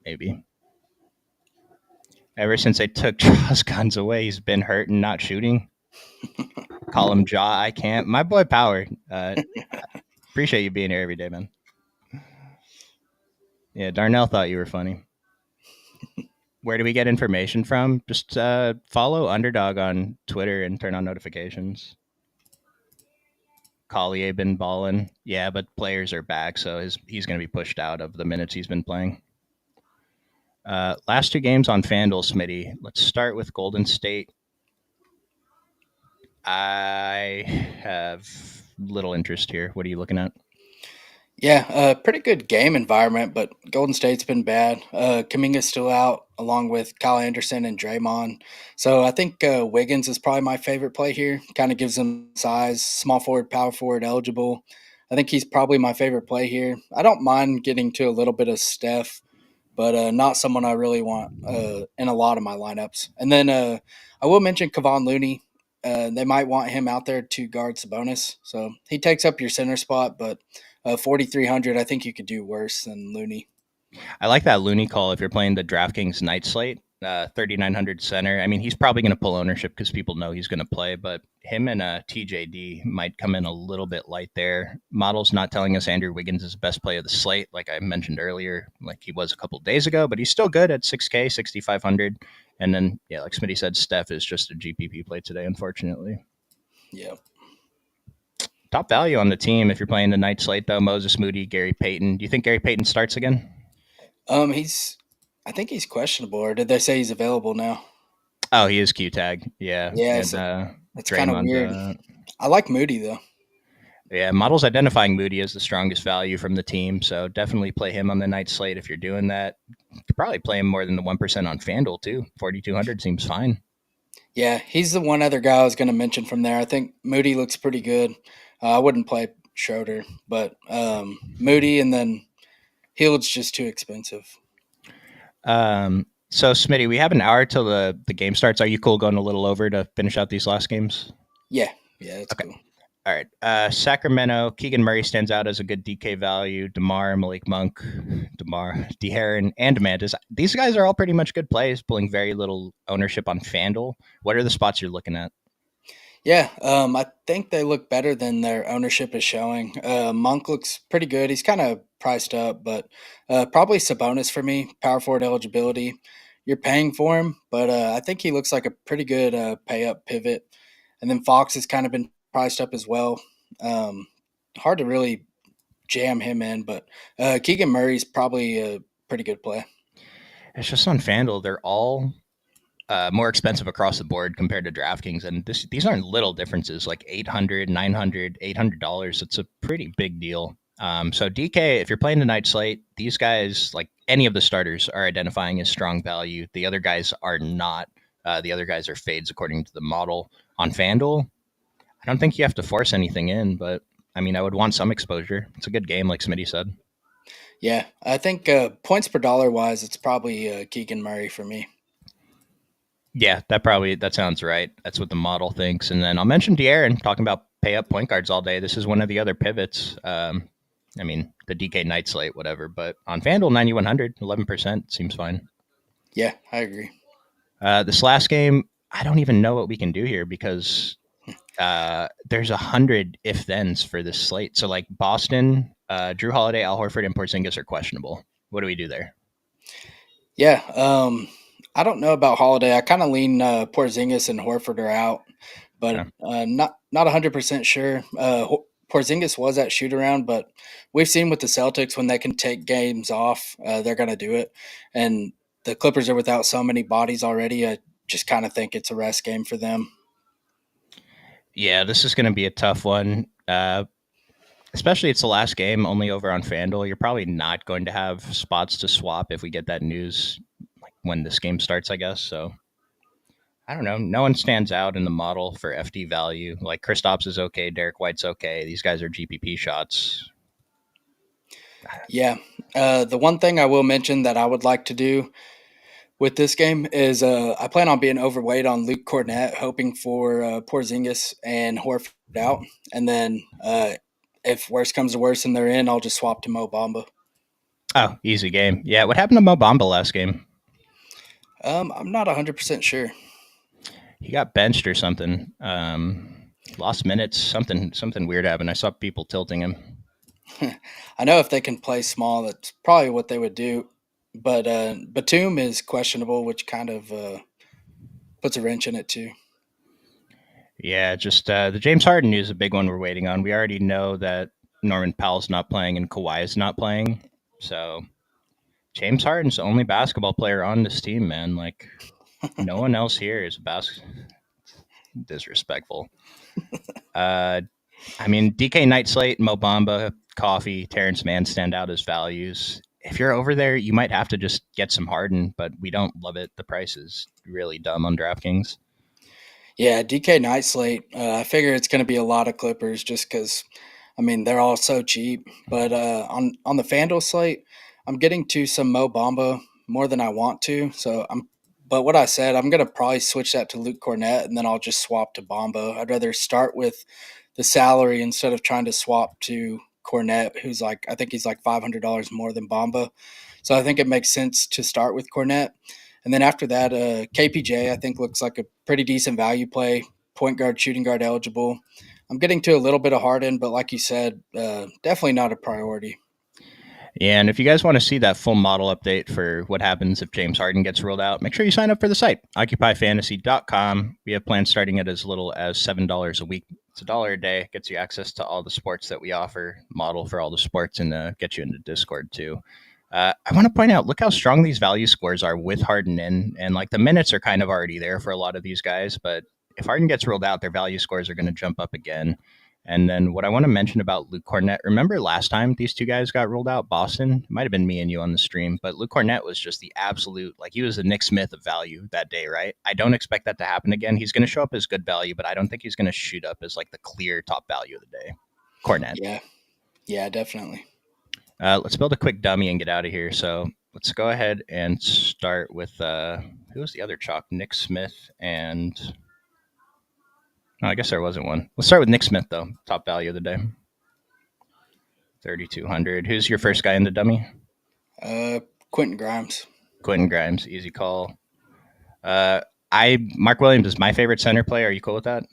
Maybe. Ever since they took Josh guns away, he's been hurt and not shooting. Call him Jaw. I can't. My boy Power. Appreciate you being here every day, man. Yeah, Darnell thought you were funny. Where do we get information from? Just follow Underdog on Twitter and turn on notifications. Collier been balling. Yeah, but players are back, so he's going to be pushed out of the minutes he's been playing. Last two games on FanDuel, Smitty. Let's start with Golden State. I have little interest here. What are you looking at? Yeah, pretty good game environment, but Golden State's been bad. Kaminga's still out, along with Kyle Anderson and Draymond. So I think Wiggins is probably my favorite play here. Kind of gives him size, small forward, power forward eligible. I think he's probably my favorite play here. I don't mind getting to a little bit of Steph, but not someone I really want in a lot of my lineups. And then I will mention Kevon Looney. They might want him out there to guard Sabonis. So he takes up your center spot, but 4,300, I think you could do worse than Looney. I like that Looney call if you're playing the DraftKings night slate. 3,900 center. I mean, he's probably going to pull ownership because people know he's going to play, but him and TJD might come in a little bit light there. Model's not telling us Andrew Wiggins is the best play of the slate, like I mentioned earlier, like he was a couple of days ago, but he's still good at 6K, 6,500. And then, yeah, like Smitty said, Steph is just a GPP play today, unfortunately. Yeah. Top value on the team if you're playing the night slate, though. Moses Moody, Gary Payton. Do you think Gary Payton starts again? I think he's questionable, or did they say he's available now? Oh, he is Q tag. Yeah. Yeah, And so that's kind of weird. Draymond. I like Moody though. Yeah, models identifying Moody as the strongest value from the team, so definitely play him on the night slate if you're doing that. You could probably play him more than the 1% on FanDuel, too. 4,200 seems fine. Yeah, he's the one other guy I was going to mention from there. I think Moody looks pretty good. I wouldn't play Schroeder, but Moody, and then Hield's just too expensive. So, Smitty, we have an hour till the game starts. Are you cool going a little over to finish out these last games? Yeah, that's okay. Cool. All right. Sacramento, Keegan Murray stands out as a good DK value. DeMar, Malik Monk, De'Aaron, and Demantis. These guys are all pretty much good plays, pulling very little ownership on FanDuel. What are the spots you're looking at? Yeah, I think they look better than their ownership is showing. Monk looks pretty good. He's kind of priced up, but probably Sabonis for me. Power forward eligibility. You're paying for him, but I think he looks like a pretty good pay up pivot. And then Fox has kind of been priced up as well. Hard to really jam him in, but Keegan Murray's probably a pretty good play. It's just on FanDuel. They're all more expensive across the board compared to DraftKings. And these aren't little differences, like $800, $900, $800. It's a pretty big deal. So DK, if you're playing the night slate, these guys, like any of the starters, are identifying as strong value. The other guys are not. The other guys are fades according to the model. On FanDuel, I don't think you have to force anything in, but I mean, I would want some exposure. It's a good game, like Smitty said. Yeah, I think points per dollar wise, it's probably Keegan Murray for me. Yeah, that sounds right. That's what the model thinks. And then I'll mention De'Aaron, talking about pay up point guards all day. This is one of the other pivots. I mean, the DK night slate, whatever. But on FanDuel, 9,100, 11% seems fine. Yeah, I agree. This last game, I don't even know what we can do here because there's 100 if-thens for this slate. So, like Boston, Drew Holiday, Al Horford, and Porzingis are questionable. What do we do there? Yeah. I don't know about Holiday. I kind of lean Porzingis and Horford are out, but Okay. not 100% sure. Porzingis was at shoot around, but we've seen with the Celtics when they can take games off, they're going to do it. And the Clippers are without so many bodies already. I just kind of think it's a rest game for them. Yeah, this is going to be a tough one. Especially it's the last game, only over on FanDuel. You're probably not going to have spots to swap if we get that news like when this game starts, I guess. So I don't know. No one stands out in the model for FD value. Like Kristaps is okay, Derek White's okay. These guys are GPP shots. Yeah. The one thing I will mention that I would like to do with this game is I plan on being overweight on Luke Cornett, hoping for Porzingis and Horford out, and then if worse comes to worse and they're in, I'll just swap to Mo Bamba. Oh, easy game. Yeah, what happened to Mo Bamba last game? I'm not 100% sure. He got benched or something. Lost minutes. Something weird happened. I saw people tilting him. I know if they can play small, that's probably what they would do. But Batum is questionable, which kind of puts a wrench in it too. Yeah, just the James Harden news is a big one we're waiting on. We already know that Norman Powell's not playing and Kawhi is not playing. So James Harden's the only basketball player on this team, man. Like no one else here is disrespectful. I mean, DK Night Slate, Mo Bamba, Coffee, Terrence Mann stand out as values. If you're over there, you might have to just get some Harden, but we don't love it. The price is really dumb on DraftKings. Yeah, DK Night Slate. I figure it's going to be a lot of Clippers just because, I mean, they're all so cheap. But on the FanDuel slate, I'm getting to some Mo Bamba more than I want to. But what I said, I'm going to probably switch that to Luke Cornett, and then I'll just swap to Bamba. I'd rather start with the salary instead of trying to swap to Cornett, who's like, I think he's like $500 more than Bamba. So I think it makes sense to start with Cornett. And then after that, KPJ, I think, looks like a pretty decent value play, point guard, shooting guard eligible. I'm getting to a little bit of Harden, but like you said, definitely not a priority. Yeah, and if you guys want to see that full model update for what happens if James Harden gets ruled out, make sure you sign up for the site, occupyfantasy.com. We have plans starting at as little as $7 a week. It's $1 a day. Gets you access to all the sports that we offer, model for all the sports, and get you into Discord too. I want to point out, look how strong these value scores are with Harden in, and like the minutes are kind of already there for a lot of these guys. But if Harden gets ruled out, their value scores are going to jump up again. And then what I want to mention about Luke Cornett, remember last time these two guys got ruled out, Boston? It might have been me and you on the stream, but Luke Cornett was just the absolute, like he was the Nick Smith of value that day, right? I don't expect that to happen again. He's going to show up as good value, but I don't think he's going to shoot up as like the clear top value of the day. Cornett. Yeah, definitely. Let's build a quick dummy and get out of here. So let's go ahead and start with who was the other chalk? Nick Smith and no, I guess there wasn't one. Let's start with Nick Smith though. Top value of the day. 3,200. Who's your first guy in the dummy? Quentin Grimes. Quentin Grimes, easy call. Mark Williams is my favorite center player. Are you cool with that?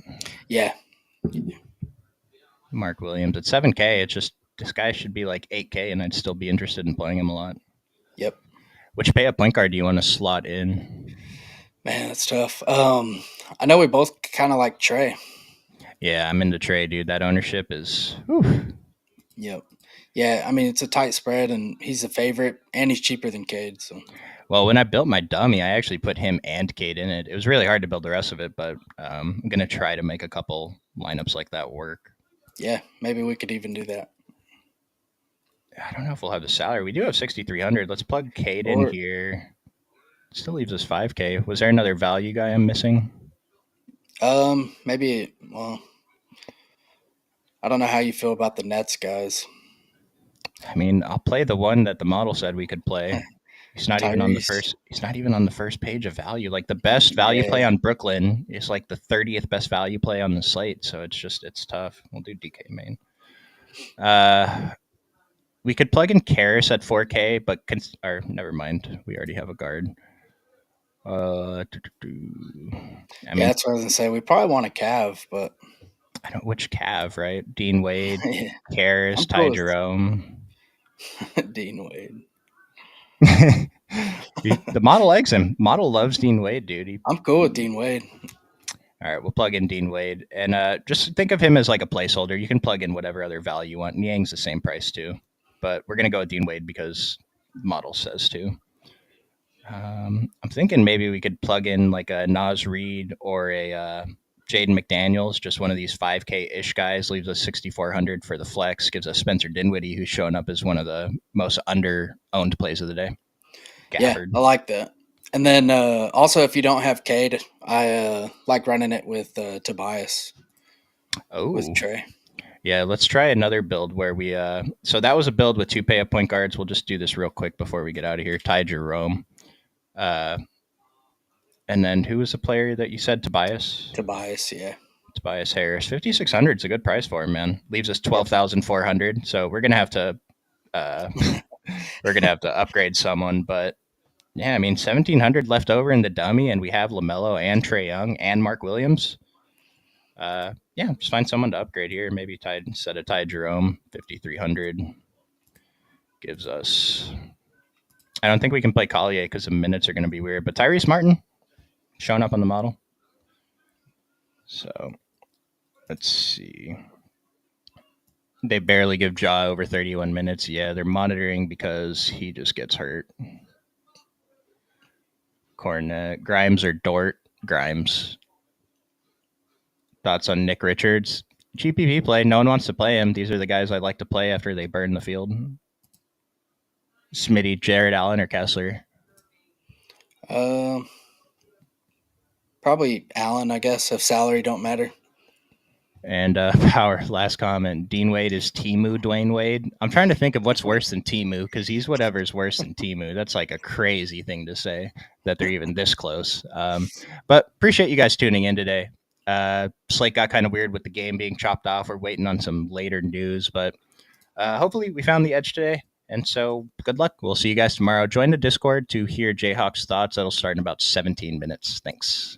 Yeah. Mark Williams at 7K. It's just this guy should be like 8K, and I'd still be interested in playing him a lot. Yep. Which pay up point guard do you want to slot in? Man, that's tough. I know we both kind of like Trey. Yeah, I'm into Trey, dude. That ownership is. Whew. Yep. Yeah, I mean it's a tight spread, and he's a favorite, and he's cheaper than Cade. So. Well, when I built my dummy, I actually put him and Cade in it. It was really hard to build the rest of it, but I'm gonna try to make a couple lineups like that work. Yeah, maybe we could even do that. I don't know if we'll have the salary. We do have 6,300. Let's plug Cade in here. Still leaves us 5K. Was there another value guy I'm missing? Maybe. Well, I don't know how you feel about the Nets guys. I mean, I'll play the one that the model said we could play. He's not even on the first. He's not even on the first page of value. Like the best value play on Brooklyn is like the 30th best value play on the slate. So it's tough. We'll do DK main. We could plug in Karras at 4K, but or never mind. We already have a guard. I mean, that's what I was gonna say. We probably want a Cav, but I don't which Cav, right? Dean Wade, Karras, Ty Jerome. Dean Wade. The model likes him. Model loves Dean Wade, dude. I'm cool with Dean Wade. All right, we'll plug in Dean Wade. And just think of him as like a placeholder. You can plug in whatever other value you want. Niang's the same price too. But we're going to go with Dean Wade because model says to. I'm thinking maybe we could plug in like a Nas Reed or a Jaden McDaniels, just one of these 5K-ish guys, leaves us 6,400 for the flex, gives us Spencer Dinwiddie, who's showing up as one of the most under-owned plays of the day. Gafford. Yeah, I like that. And then also, if you don't have Cade, I like running it with Tobias. Oh, with Trey. Yeah, let's try another build where we. So that was a build with 2 pay-up point guards. We'll just do this real quick before we get out of here. Ty Jerome. And then who was the player that you said? Tobias? Tobias, yeah. Tobias Harris. 5,600 is a good price for him, man. Leaves us 12,400. So we're gonna have to upgrade someone. But yeah, I mean 1,700 left over in the dummy, and we have LaMelo and Trae Young and Mark Williams. Yeah, just find someone to upgrade here. Maybe instead of Ty Jerome, 5,300 gives us. I don't think we can play Collier because the minutes are going to be weird. But Tyrese Martin showing up on the model. So let's see. They barely give Ja over 31 minutes. Yeah, they're monitoring because he just gets hurt. Cornet, Grimes or Dort? Grimes. Thoughts on Nick Richards? GPP play. No one wants to play him. These are the guys I like to play after they burn the field. Smitty, Jared Allen, or Kessler? Probably Allen, I guess, if salary don't matter. And Power, last comment. Dean Wade is Timu Dwayne Wade. I'm trying to think of what's worse than Timu because he's whatever's worse than Timu. That's like a crazy thing to say that they're even this close. But appreciate you guys tuning in today. Slate got kind of weird with the game being chopped off. We're waiting on some later news, but hopefully we found the edge today. And so good luck. We'll see you guys tomorrow. Join the Discord to hear Jayhawk's thoughts. That'll start in about 17 minutes. Thanks.